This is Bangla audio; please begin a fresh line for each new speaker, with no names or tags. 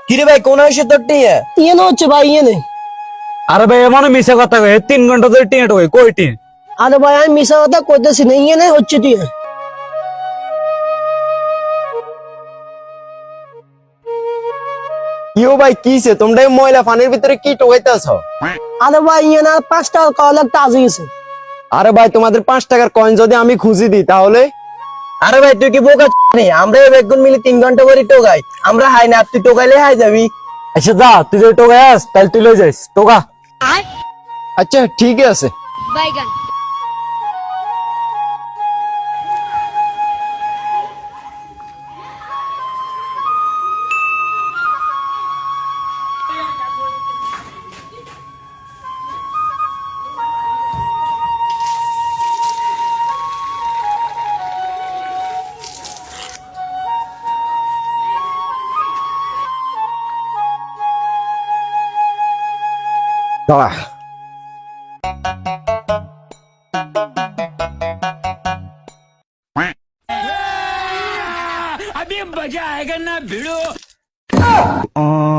কিরে ভাই কোন হয়েছে তোর টিয়া?
ইয়ে না হচ্ছে ভাই ইয়ে নেই।
আরে ভাই এমন মিশা কথা কয় 3 ঘন্টা ধরে টিয়া টোকে কই টিয়া?
আরে ভাই আমি মিশা কথা কইতেছি না, ইয়ে নেই হচ্ছে টিয়ে।
কিও ভাই কিছে তোমরা এই ময়লা পানির ভিতরে কি টোকাইতেছ?
আরে ভাই ইয়ে না 5 টাকা কল একটা আজ গেছে।
আরে ভাই তোমাদের 5 টাকার কয়েন যদি আমি খুঁজি দিই তাহলে? আরে ভাই তুই কি বোকা নেই? আমরা এই বেগুন মিলে 3 ঘন্টা করে টোকাই, আমরা হাই না, তুই টোকাইলে হাই যাবি।
আচ্ছা যা তুই যদি টোকা আস তাহলে তুই লই যাইস টোকা।
আচ্ছা ঠিক আছে।
বাইগান
দাঁড়া।
আ